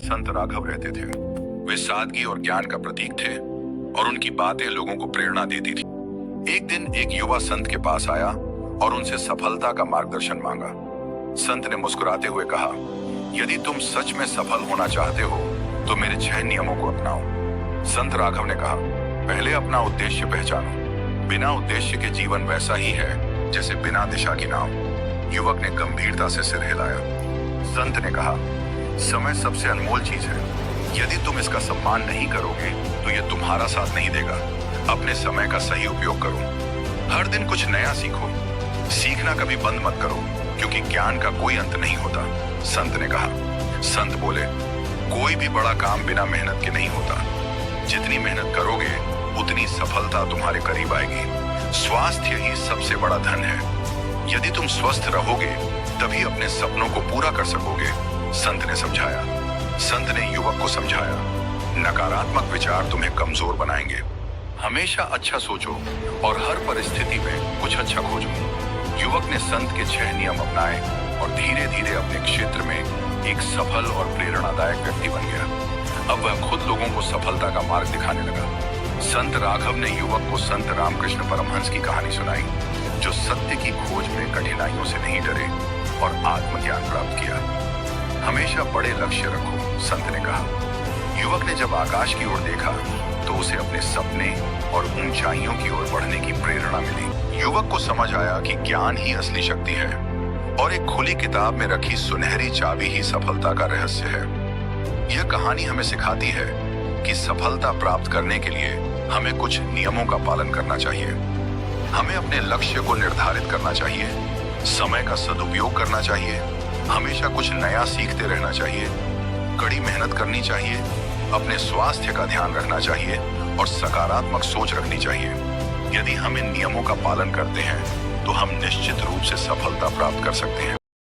संत राघव रहते थे। वे सादगी और ज्ञान का प्रतीक थे और उनकी बातें लोगों को प्रेरणा देती थी। एक दिन एक युवा संत के पास आया और उनसे सफलता का मार्गदर्शन मांगा। संत ने मुस्कुराते हुए कहा, यदि तुम सच में सफल होना चाहते हो तो मेरे 6 नियमों को अपनाओ। संत राघव ने कहा, पहले अपना उद्देश्य पहचानो। बिना उद्देश्य के जीवन वैसा ही है जैसे बिना दिशा की नाव। युवक ने गंभीरता से सिर हिलाया। संत ने कहा, समय सबसे अनमोल चीज है। यदि तुम इसका सम्मान नहीं करोगे तो यह तुम्हारा साथ नहीं देगा। अपने समय का सही उपयोग करो। हर दिन कुछ नया सीखो। सीखना कभी बंद मत करो, क्योंकि ज्ञान का कोई अंत नहीं होता। संत ने कहा। संत बोले, कोई भी बड़ा काम बिना मेहनत के नहीं होता। जितनी मेहनत करोगे उतनी सफलता तुम्हारे करीब आएगी। स्वास्थ्य ही सबसे बड़ा धन है। यदि तुम स्वस्थ रहोगे तभी अपने सपनों को पूरा कर सकोगे। संत ने समझाया। संत ने युवक को समझाया, नकारात्मक विचार तुम्हें कमजोर बनाएंगे। हमेशा अच्छा सोचो और हर परिस्थिति में कुछ अच्छा खोजो। युवक ने संत के 6 नियम अपनाए और धीरे धीरे अपने क्षेत्र में एक सफल और प्रेरणादायक व्यक्ति बन गया। अब वह खुद लोगों को सफलता का मार्ग दिखाने लगा। संत राघव ने युवक को संत रामकृष्ण परमहंस की कहानी सुनाई, जो सत्य की खोज में कठिनाइयों से नहीं डरे और आत्मज्ञान प्राप्त किया। हमेशा बड़े लक्ष्य रखो, संत ने कहा। युवक ने जब आकाश की ओर देखा तो उसे अपने सपने और ऊंचाइयों की ओर बढ़ने की प्रेरणा मिली। युवक को समझ आया कि ज्ञान ही असली शक्ति है और एक खुली किताब में रखी सुनहरी चाबी ही सफलता का रहस्य है। यह कहानी हमें सिखाती है कि सफलता प्राप्त करने के लिए हमें कुछ नियमों का पालन करना चाहिए। हमें अपने लक्ष्य को निर्धारित करना चाहिए, समय का सदुपयोग करना चाहिए, हमेशा कुछ नया सीखते रहना चाहिए, कड़ी मेहनत करनी चाहिए, अपने स्वास्थ्य का ध्यान रखना चाहिए और सकारात्मक सोच रखनी चाहिए। यदि हम इन नियमों का पालन करते हैं तो हम निश्चित रूप से सफलता प्राप्त कर सकते हैं।